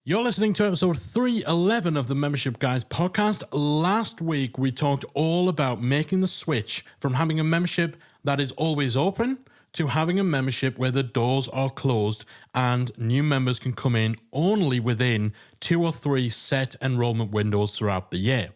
You're listening to episode 311 of the Membership Guys podcast. Last week, we talked all about making the switch from having a membership that is always open to having a membership where the doors are closed and new members can come in only within 2 or 3 set enrollment windows throughout the year.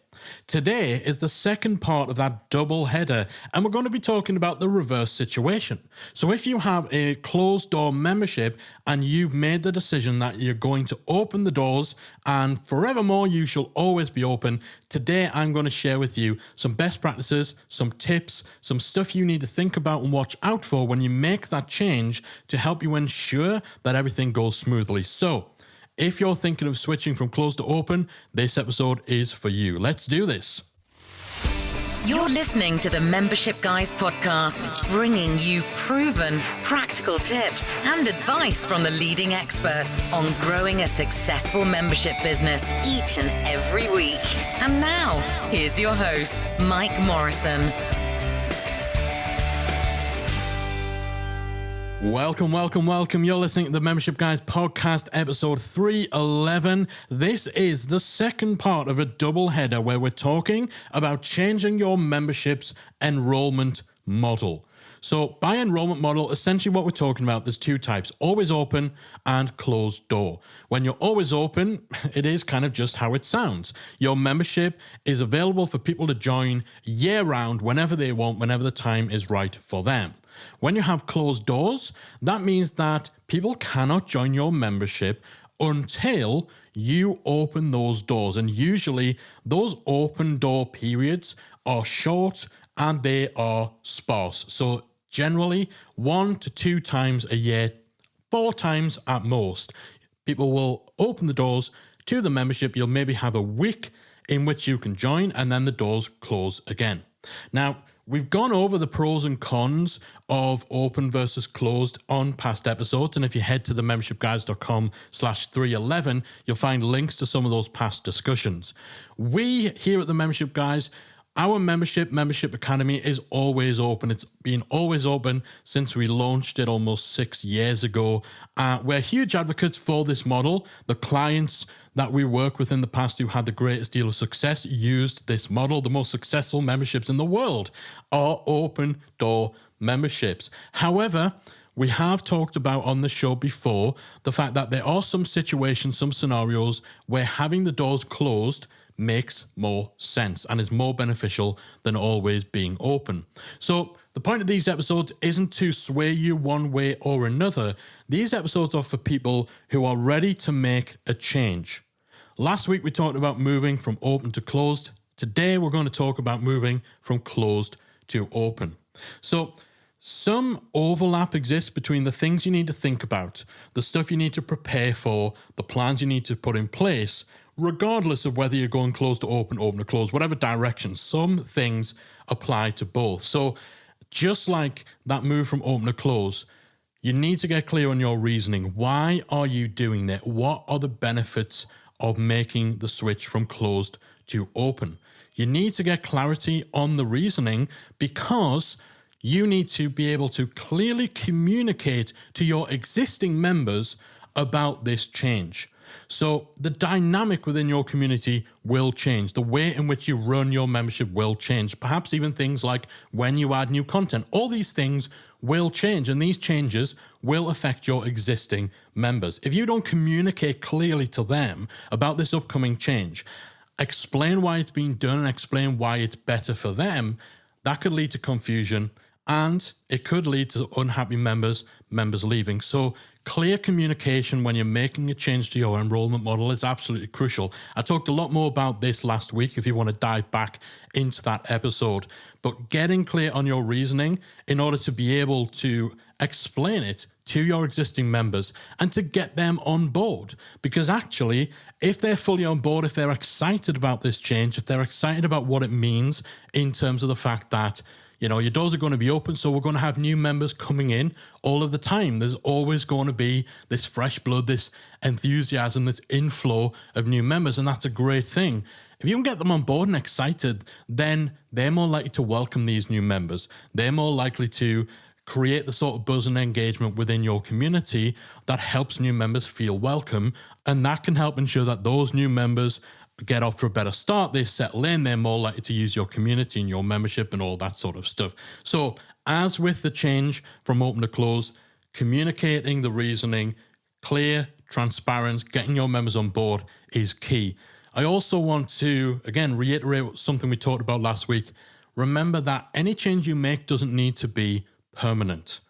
Today is the second part of that double header, and we're going to be talking about the reverse situation. So if you have a closed door membership and you've made the decision that you're going to open the doors and forevermore you shall always be open, today I'm going to share with you some best practices, some tips, some stuff you need to think about and watch out for when you make that change to help you ensure that everything goes smoothly. So if you're thinking of switching from closed to open, this episode is for you. Let's do this. You're listening to the Membership Guys podcast, bringing you proven, practical tips and advice from the leading experts on growing a successful membership business each and every week. And now, here's your host, Mike Morrison. Welcome. You're listening to the Membership Guys podcast, episode 311. This is the second part of a double header where we're talking about changing your membership's enrollment model. So by enrollment model, essentially what we're talking about, there's 2 types, always open and closed door. When you're always open, it is kind of just how it sounds. Your membership is available for people to join year round whenever they want, whenever the time is right for them. When you have closed doors, that means that people cannot join your membership until you open those doors. And usually those open door periods are short and they are sparse. So generally 1 to 2 times a year, 4 times at most, people will open the doors to the membership. You'll maybe have a week in which you can join and then the doors close again. Now, we've gone over the pros and cons of open versus closed on past episodes. And if you head to themembershipguys.com/311, you'll find links to some of those past discussions. We here at the Membership Guys, our Membership Academy is always open. It's been always open since we launched it almost 6 years ago. We're huge advocates for this model. The clients that we work with in the past who had the greatest deal of success used this model. The most successful memberships in the world are open door memberships. However, we have talked about on the show before the fact that there are some situations, some scenarios where having the doors closed makes more sense and is more beneficial than always being open. So the point of these episodes isn't to sway you one way or another. These episodes are for people who are ready to make a change. Last week we talked about moving from open to closed. Today we're going to talk about moving from closed to open. So some overlap exists between the things you need to think about, the stuff you need to prepare for, the plans you need to put in place, regardless of whether you're going closed to open, open to close, whatever direction. Some things apply to both. So just like that move from open to close, you need to get clear on your reasoning. Why are you doing that? What are the benefits of making the switch from closed to open? You need to get clarity on the reasoning because you need to be able to clearly communicate to your existing members about this change. So the dynamic within your community will change. The way in which you run your membership will change. Perhaps even things like when you add new content. All these things will change, and these changes will affect your existing members. If you don't communicate clearly to them about this upcoming change, explain why it's being done and explain why it's better for them, that could lead to confusion and it could lead to unhappy members leaving. So clear communication when you're making a change to your enrollment model is absolutely crucial. I talked a lot more about this last week if you want to dive back into that episode. But getting clear on your reasoning in order to be able to explain it to your existing members and to get them on board. Because actually, if they're fully on board, if they're excited about this change, if they're excited about what it means in terms of the fact that your doors are going to be open, so we're going to have new members coming in all of the time. There's always going to be this fresh blood, this enthusiasm, this inflow of new members, and that's a great thing. If you can get them on board and excited, then they're more likely to welcome these new members. They're more likely to create the sort of buzz and engagement within your community that helps new members feel welcome. And that can help ensure that those new members get off to a better start. They settle in, they're more likely to use your community and your membership and all that sort of stuff. So as with the change from open to close, communicating the reasoning, clear, transparent, getting your members on board is key. I also want to, again, reiterate something we talked about last week. Remember that any change you make doesn't need to be permanent.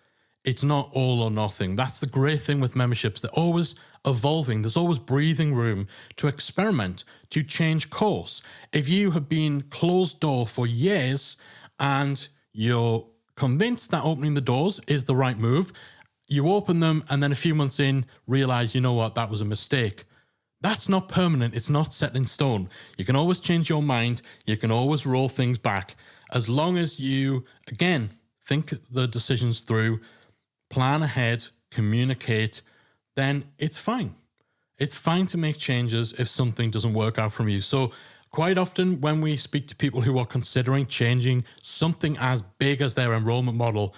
It's not all or nothing. That's the great thing with memberships. They're always evolving. There's always breathing room to experiment, to change course. If you have been closed door for years and you're convinced that opening the doors is the right move, you open them and then a few months in realize, you know what, that was a mistake. That's not permanent. It's not set in stone. You can always change your mind. You can always roll things back. As long as you, again, think the decisions through, plan ahead, communicate, then it's fine. It's fine to make changes if something doesn't work out from you. So quite often when we speak to people who are considering changing something as big as their enrollment model,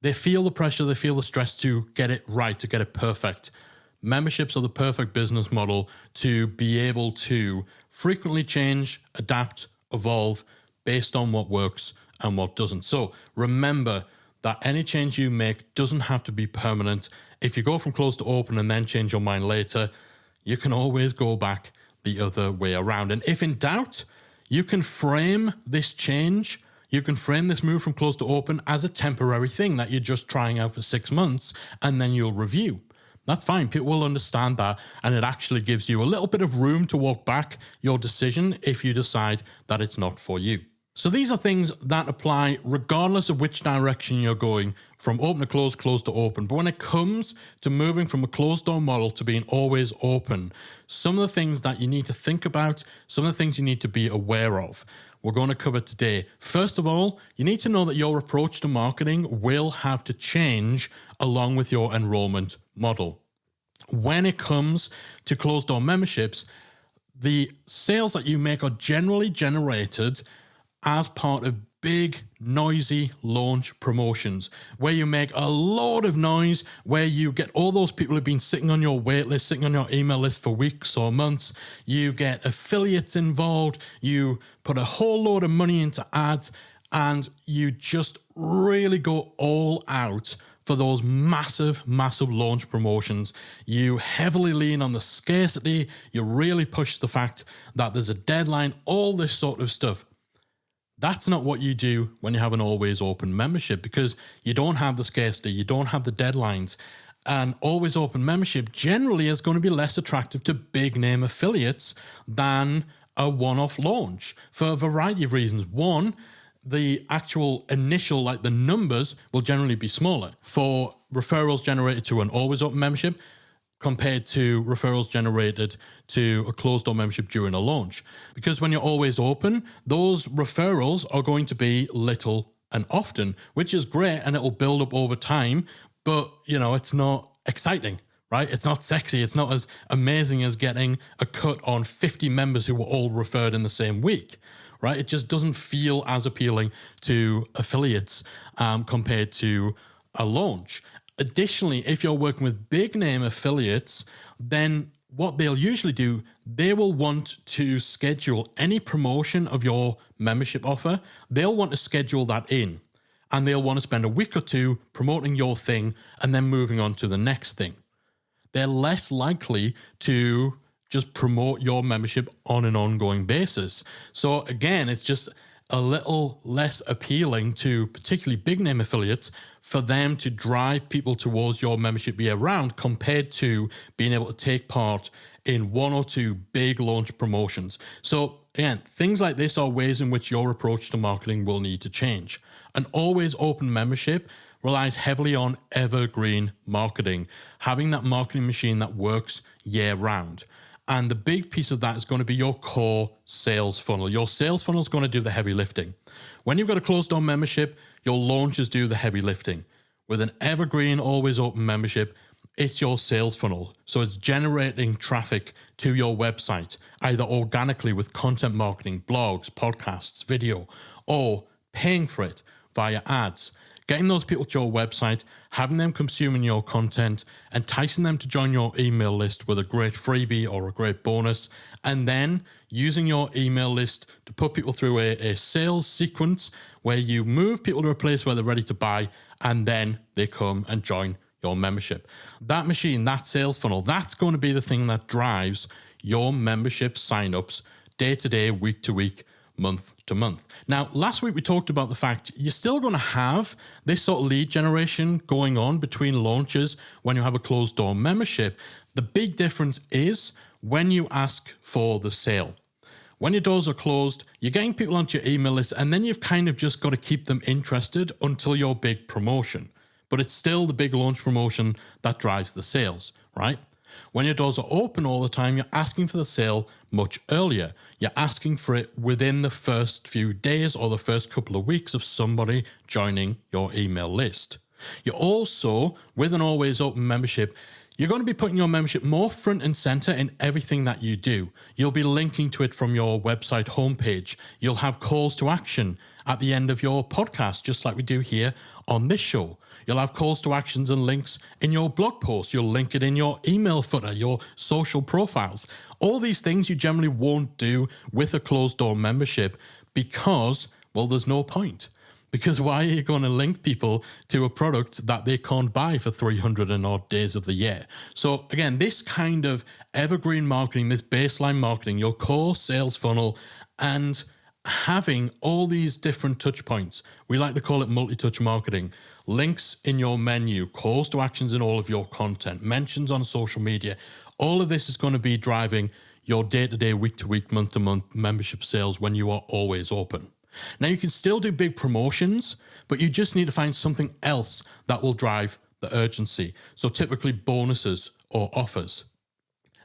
they feel the pressure, they feel the stress to get it right, to get it perfect. Memberships are the perfect business model to be able to frequently change, adapt, evolve based on what works and what doesn't. So remember that any change you make doesn't have to be permanent. If you go from closed to open and then change your mind later, you can always go back the other way around. And if in doubt, you can frame this change, you can frame this move from closed to open as a temporary thing that you're just trying out for 6 months and then you'll review. That's fine. People will understand that. And it actually gives you a little bit of room to walk back your decision if you decide that it's not for you. So these are things that apply regardless of which direction you're going, from open to close, close to open. But when it comes to moving from a closed door model to being always open, some of the things that you need to think about, some of the things you need to be aware of, we're going to cover today. First of all, you need to know that your approach to marketing will have to change along with your enrollment model. When it comes to closed door memberships, the sales that you make are generally generated as part of big, noisy launch promotions where you make a load of noise, where you get all those people who've been sitting on your wait list, sitting on your email list for weeks or months. You get affiliates involved. You put a whole load of money into ads and you just really go all out for those massive, massive launch promotions. You heavily lean on the scarcity. You really push the fact that there's a deadline, all this sort of stuff. That's not what you do when you have an always open membership, because you don't have the scarcity, you don't have the deadlines. An always open membership generally is going to be less attractive to big name affiliates than a one-off launch for a variety of reasons. One, the actual initial, like the numbers, will generally be smaller for referrals generated to an always open membership compared to referrals generated to a closed door membership during a launch. Because when you're always open, those referrals are going to be little and often, which is great and it'll build up over time, but it's not exciting, right? It's not sexy. It's not as amazing as getting a cut on 50 members who were all referred in the same week, right? It just doesn't feel as appealing to affiliates compared to a launch. Additionally, if you're working with big name affiliates, then what they'll usually do, they will want to schedule any promotion of your membership offer. They'll want to schedule that in, and they'll want to spend a week or two promoting your thing and then moving on to the next thing. They're less likely to just promote your membership on an ongoing basis. So again, it's just a little less appealing to particularly big name affiliates for them to drive people towards your membership year round compared to being able to take part in one or two big launch promotions. So again, things like this are ways in which your approach to marketing will need to change. An always open membership relies heavily on evergreen marketing, having that marketing machine that works year round. And the big piece of that is going to be your core sales funnel. Your sales funnel is going to do the heavy lifting. When you've got a closed door membership, your launches do the heavy lifting. With an evergreen, always open membership, it's your sales funnel. So it's generating traffic to your website, either organically with content marketing, blogs, podcasts, video, or paying for it via ads. getting those people to your website, having them consuming your content, enticing them to join your email list with a great freebie or a great bonus, and then using your email list to put people through a sales sequence where you move people to a place where they're ready to buy, and then they come and join your membership. That machine, that sales funnel, that's going to be the thing that drives your membership signups day to day, week to week, month to month. Now, last week we talked about the fact you're still going to have this sort of lead generation going on between launches when you have a closed door membership. The big difference is when you ask for the sale. When your doors are closed, you're getting people onto your email list, and then you've kind of just got to keep them interested until your big promotion. But it's still the big launch promotion that drives the sales, right? When your doors are open all the time, you're asking for the sale much earlier. You're asking for it within the first few days or the first couple of weeks of somebody joining your email list. You're also, with an always open membership, you're going to be putting your membership more front and center in everything that you do. You'll be linking to it from your website homepage. You'll have calls to action at the end of your podcast, just like we do here on this show. You'll have calls to actions and links in your blog posts. You'll link it in your email footer, your social profiles. All these things you generally won't do with a closed door membership because, well, there's no point. Because why are you going to link people to a product that they can't buy for 300 and odd days of the year? So again, this kind of evergreen marketing, this baseline marketing, your core sales funnel, and having all these different touch points. We like to call it multi-touch marketing. Links in your menu, calls to actions in all of your content, mentions on social media. All of this is going to be driving your day-to-day, week-to-week, month-to-month membership sales when you are always open. Now, you can still do big promotions, but you just need to find something else that will drive the urgency. So typically bonuses or offers.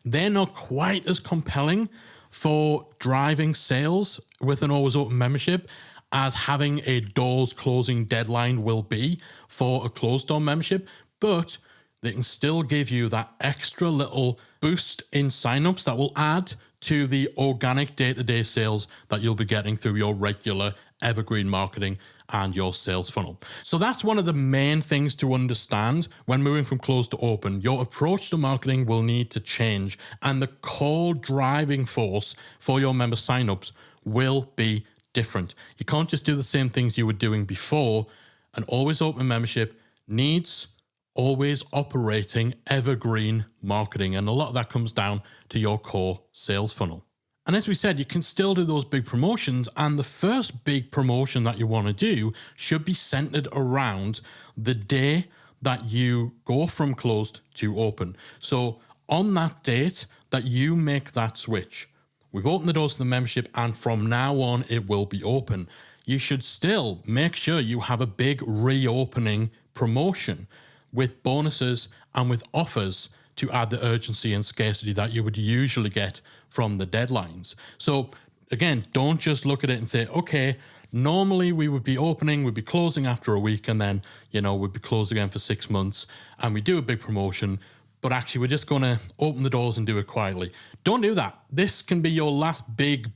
They're not quite as compelling for driving sales with an always open membership as having a doors closing deadline will be for a closed door membership, but they can still give you that extra little boost in signups that will add to the organic day-to-day sales that you'll be getting through your regular evergreen marketing and your sales funnel. So that's one of the main things to understand when moving from closed to open. Your approach to marketing will need to change, and the core driving force for your member signups will be different. You can't just do the same things you were doing before. An always open membership needs always operating evergreen marketing. And a lot of that comes down to your core sales funnel. And as we said, you can still do those big promotions. And the first big promotion that you want to do should be centered around the day that you go from closed to open. So on that date that you make that switch, we've opened the doors to the membership, and from now on, it will be open. You should still make sure you have a big reopening promotion with bonuses and with offers to add the urgency and scarcity that you would usually get from the deadlines. So again, don't just look at it and say, okay, normally we would be opening, we'd be closing after a week, and then, we'd be closed again for 6 months, and we do a big promotion, but actually we're just going to open the doors and do it quietly. Don't do that. This can be your last big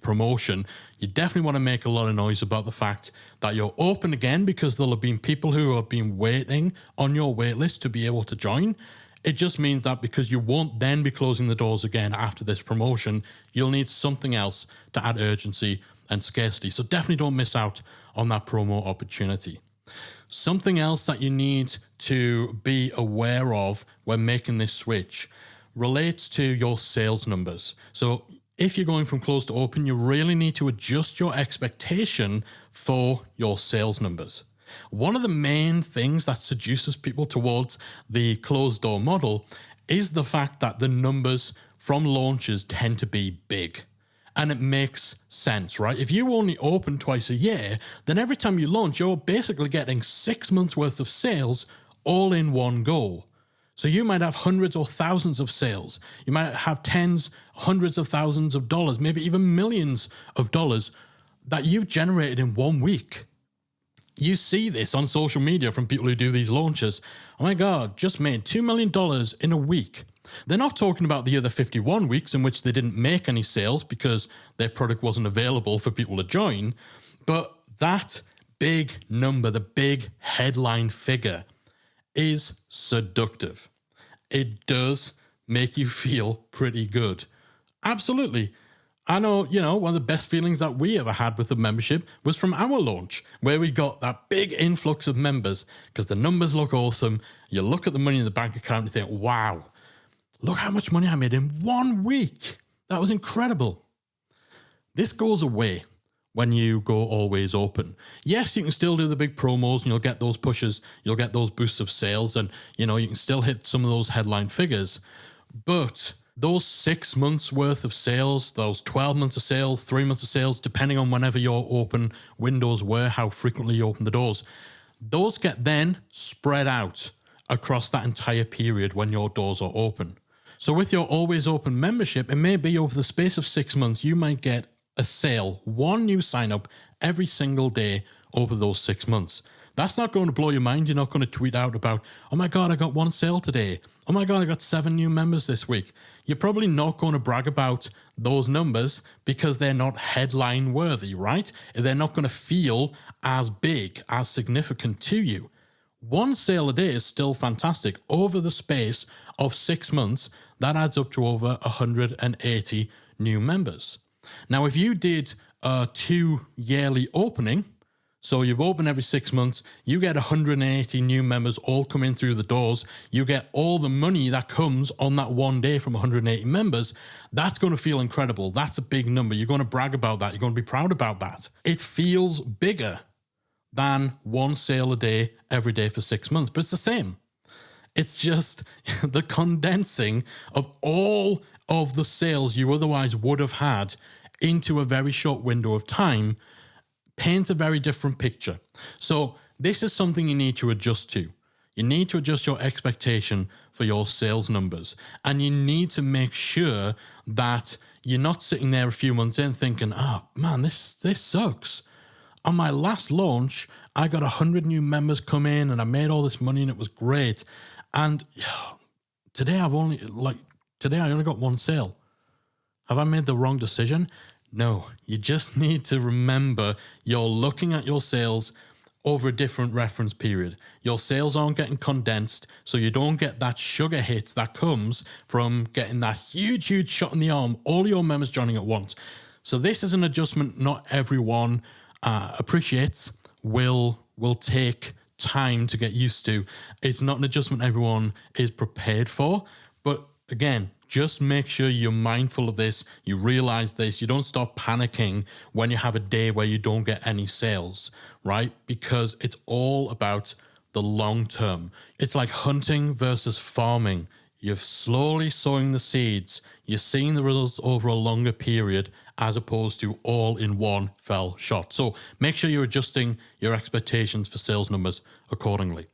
promotion. You definitely want to make a lot of noise about the fact that you're open again, because there'll have been people who have been waiting on your wait list to be able to join. It just means that because you won't then be closing the doors again after this promotion, you'll need something else to add urgency and scarcity. So definitely don't miss out on that promo opportunity. Something else that you need to be aware of when making this switch relates to your sales numbers. So if you're going from closed to open, you really need to adjust your expectation for your sales numbers. One of the main things that seduces people towards the closed door model is the fact that the numbers from launches tend to be big. And it makes sense, right? If you only open twice a year, then every time you launch, you're basically getting 6 months worth of sales all in one go. So you might have hundreds or thousands of sales. You might have tens, hundreds of thousands of dollars, maybe even millions of dollars that you've generated in 1 week. You see this on social media from people who do these launches. Oh my God, just made $2 million in a week. They're not talking about the other 51 weeks in which they didn't make any sales because their product wasn't available for people to join. But that big number, the big headline figure is seductive. It does make you feel pretty good. Absolutely. I know, one of the best feelings that we ever had with the membership was from our launch, where we got that big influx of members because the numbers look awesome. You look at the money in the bank account and think, wow, look how much money I made in 1 week. That was incredible. This goes away when you go always open. Yes, you can still do the big promos and you'll get those pushes, you'll get those boosts of sales, and you can still hit some of those headline figures. But those 6 months worth of sales, those 12 months of sales, 3 months of sales, depending on whenever your open windows were, how frequently you open the doors, those get then spread out across that entire period when your doors are open. So with your always open membership, it may be over the space of 6 months, you might get a sale, one new sign up every single day over those 6 months. That's not going to blow your mind. You're not going to tweet out about, oh my God, I got one sale today. Oh my God, I got 7 new members this week. You're probably not going to brag about those numbers because they're not headline worthy, right? They're not going to feel as big, as significant to you. One sale a day is still fantastic. Over the space of 6 months, that adds up to over 180 new members. Now, if you did a 2 yearly opening, so you open every 6 months, you get 180 new members all coming through the doors, you get all the money that comes on that one day from 180 members, that's going to feel incredible. That's a big number. You're going to brag about that. You're going to be proud about that. It feels bigger than one sale a day every day for 6 months, but it's the same. It's just the condensing of all of the sales you otherwise would have had into a very short window of time paints a very different picture. So this is something you need to adjust to. You need to adjust your expectation for your sales numbers. And you need to make sure that you're not sitting there a few months in thinking, oh man, this sucks. On my last launch, I got 100 new members come in and I made all this money and it was great. And today I only got one sale. Have I made the wrong decision? No, you just need to remember you're looking at your sales over a different reference period. Your sales aren't getting condensed, so you don't get that sugar hit that comes from getting that huge shot in the arm, all your members joining at once. So this is an adjustment not everyone appreciates, will take time to get used to. It's not an adjustment everyone is prepared for, but again, just make sure you're mindful of this, you realize this, you don't start panicking when you have a day where you don't get any sales, right? Because it's all about the long term. It's like hunting versus farming. You're slowly sowing the seeds, you're seeing the results over a longer period as opposed to all in one fell shot. So make sure you're adjusting your expectations for sales numbers accordingly.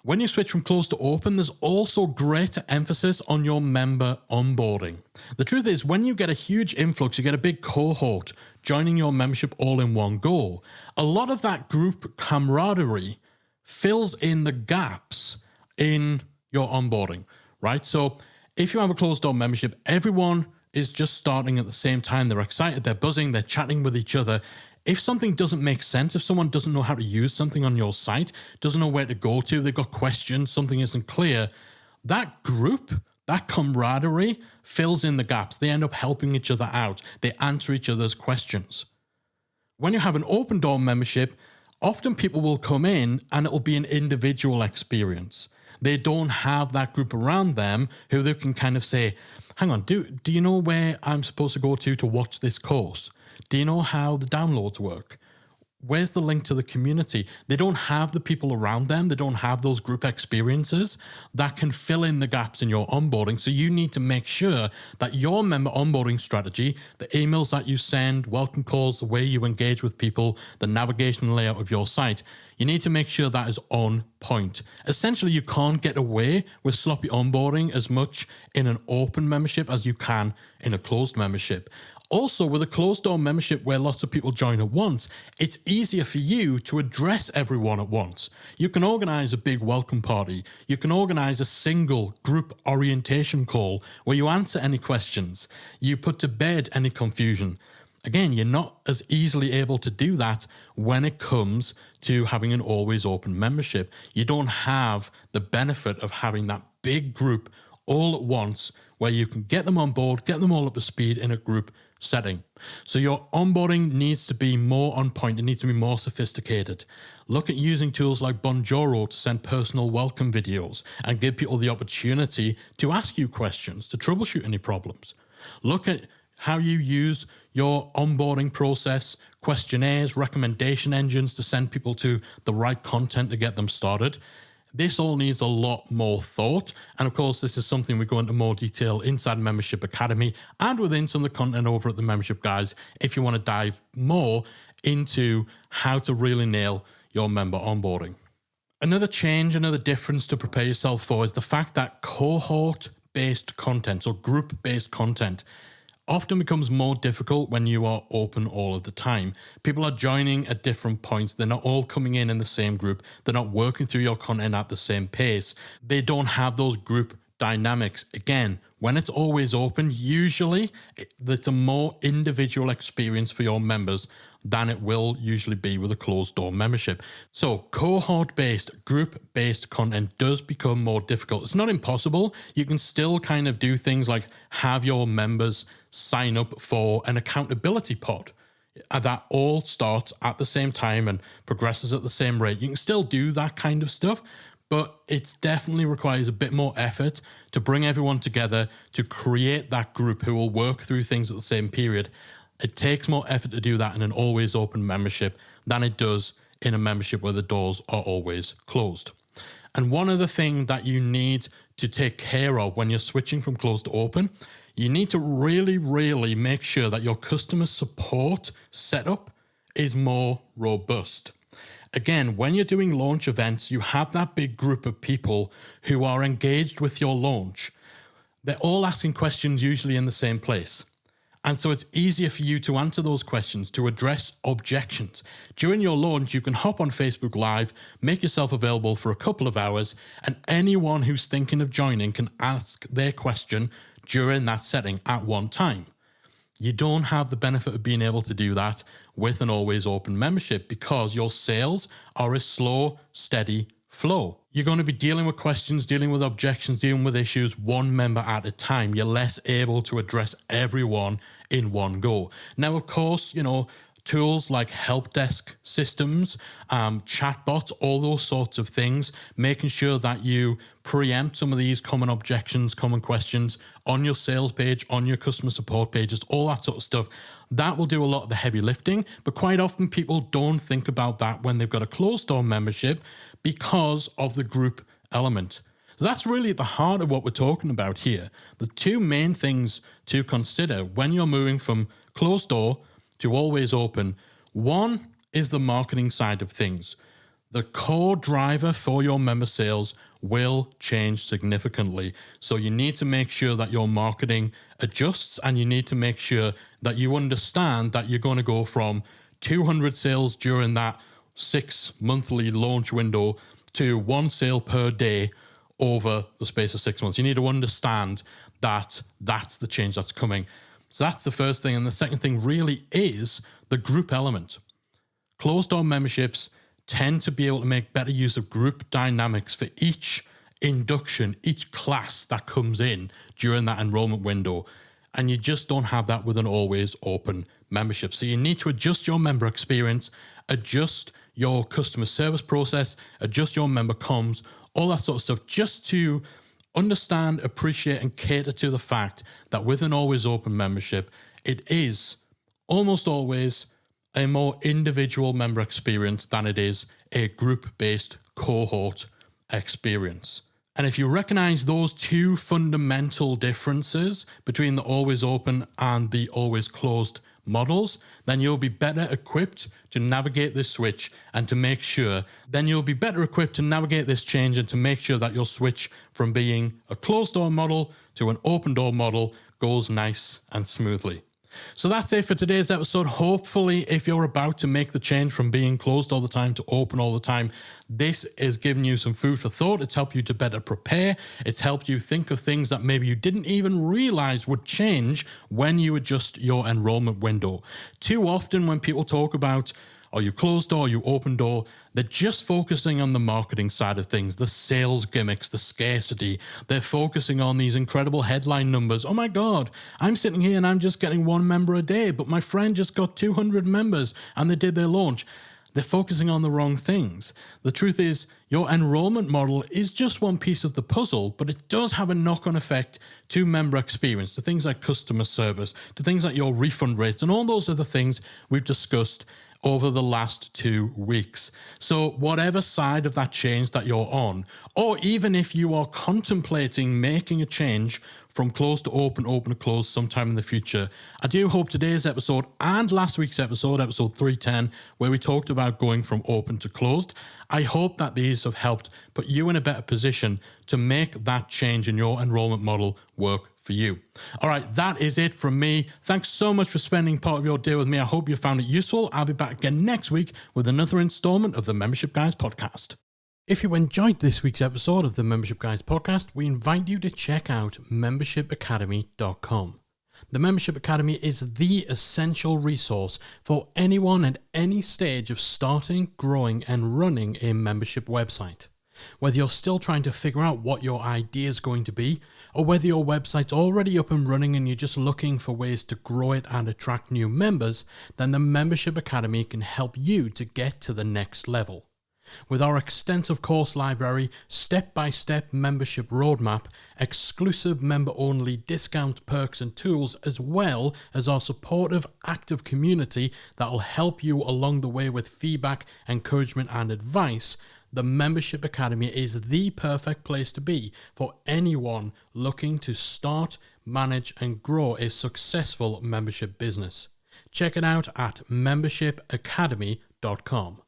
When you switch from closed to open, there's also greater emphasis on your member onboarding. The truth is, when you get a huge influx, you get a big cohort joining your membership all in one go, a lot of that group camaraderie fills in the gaps in your onboarding, right? So if you have a closed door membership, everyone is just starting at the same time. They're excited, they're buzzing, they're chatting with each other. If something doesn't make sense, if someone doesn't know how to use something on your site, doesn't know where to go to, they've got questions, something isn't clear, that group, that camaraderie fills in the gaps. They end up helping each other out. They answer each other's questions. When you have an open door membership, often people will come in and it'll be an individual experience. They don't have that group around them who they can kind of say, hang on, do you know where I'm supposed to go to watch this course? Do you know how the downloads work? Where's the link to the community? They don't have the people around them. They don't have those group experiences that can fill in the gaps in your onboarding. So you need to make sure that your member onboarding strategy, the emails that you send, welcome calls, the way you engage with people, the navigation layout of your site, you need to make sure that is on point. Essentially, you can't get away with sloppy onboarding as much in an open membership as you can in a closed membership. Also, with a closed door membership where lots of people join at once, it's easier for you to address everyone at once. You can organize a big welcome party. You can organize a single group orientation call where you answer any questions. You put to bed any confusion. Again, you're not as easily able to do that when it comes to having an always open membership. You don't have the benefit of having that big group all at once where you can get them on board, get them all up to speed in a group setting. So your onboarding needs to be more on point. It needs to be more sophisticated. Look at using tools like Bonjoro to send personal welcome videos and give people the opportunity to ask you questions, to troubleshoot any problems. Look at how you use your onboarding process, questionnaires, recommendation engines to send people to the right content to get them started. This all needs a lot more thought. And of course, this is something we go into more detail inside Membership Academy and within some of the content over at the Membership Guys if you want to dive more into how to really nail your member onboarding. Another change, another difference to prepare yourself for is the fact that cohort-based content, so group-based content, often becomes more difficult when you are open all of the time. People are joining at different points. They're not all coming in the same group. They're not working through your content at the same pace. They don't have those group dynamics. Again, when it's always open, usually it's a more individual experience for your members than it will usually be with a closed door membership. So cohort-based, group-based content does become more difficult. It's not impossible. You can still kind of do things like have your members sign up for an accountability pod that all starts at the same time and progresses at the same rate. You can still do that kind of stuff, but it definitely requires a bit more effort to bring everyone together to create that group who will work through things at the same period. It takes more effort to do that in an always open membership than it does in a membership where the doors are always closed. And one other thing that you need to take care of when you're switching from closed to open, you need to really, really make sure that your customer support setup is more robust. Again, when you're doing launch events, you have that big group of people who are engaged with your launch. They're all asking questions usually in the same place. And so it's easier for you to answer those questions, to address objections. During your launch, you can hop on Facebook Live, make yourself available for a couple of hours, and anyone who's thinking of joining can ask their question during that setting at one time. You don't have the benefit of being able to do that with an always open membership because your sales are a slow, steady flow. You're going to be dealing with questions, dealing with objections, dealing with issues one member at a time. You're less able to address everyone in one go. Now, of course, tools like help desk systems, chatbots, all those sorts of things, making sure that you preempt some of these common objections, common questions on your sales page, on your customer support pages, all that sort of stuff. That will do a lot of the heavy lifting, but quite often people don't think about that when they've got a closed door membership because of the group element. So that's really at the heart of what we're talking about here. The two main things to consider when you're moving from closed door to always open. One is the marketing side of things. The core driver for your member sales will change significantly. So you need to make sure that your marketing adjusts, and you need to make sure that you understand that you're going to go from 200 sales during that 6 monthly launch window to 1 sale per day over the space of 6 months. You need to understand that that's the change that's coming. So that's the first thing. And the second thing really is the group element. Closed door memberships tend to be able to make better use of group dynamics for each induction, each class that comes in during that enrollment window. And you just don't have that with an always open membership. So you need to adjust your member experience, adjust your customer service process, adjust your member comms, all that sort of stuff, just to understand, appreciate, and cater to the fact that with an always open membership, it is almost always a more individual member experience than it is a group-based cohort experience. And if you recognize those two fundamental differences between the always open and the always closed models, then you'll be better equipped to navigate this switch and to make sure, then you'll be better equipped to navigate this change and to make sure that your switch from being a closed door model to an open door model goes nice and smoothly. So that's it for today's episode. Hopefully, if you're about to make the change from being closed all the time to open all the time, this is giving you some food for thought. It's helped you to better prepare. It's helped you think of things that maybe you didn't even realize would change when you adjust your enrollment window. Too often when people talk about, are you closed door, you open door, they're just focusing on the marketing side of things, the sales gimmicks, the scarcity. They're focusing on these incredible headline numbers. Oh my God, I'm sitting here and I'm just getting 1 member a day, but my friend just got 200 members and they did their launch. They're focusing on the wrong things. The truth is, your enrollment model is just one piece of the puzzle, but it does have a knock-on effect to member experience, to things like customer service, to things like your refund rates, and all those other things we've discussed over the last 2 weeks. So whatever side of that change that you're on, or even if you are contemplating making a change from closed to open, open to closed sometime in the future, I do hope today's episode and last week's episode 310, where we talked about going from open to closed, I hope that these have helped put you in a better position to make that change in your enrollment model work for you. All right, that is it from me. Thanks so much for spending part of your day with me. I hope you found it useful. I'll be back again next week with another installment of the Membership Guys podcast. If you enjoyed this week's episode of the Membership Guys podcast, we invite you to check out membershipacademy.com. The Membership Academy is the essential resource for anyone at any stage of starting, growing, and running a membership website. Whether you're still trying to figure out what your idea is going to be, or whether your website's already up and running and you're just looking for ways to grow it and attract new members, then the Membership Academy can help you to get to the next level. With our extensive course library, step-by-step membership roadmap, exclusive member-only discount perks and tools, as well as our supportive, active community that will help you along the way with feedback, encouragement, and advice, the Membership Academy is the perfect place to be for anyone looking to start, manage, and grow a successful membership business. Check it out at membershipacademy.com.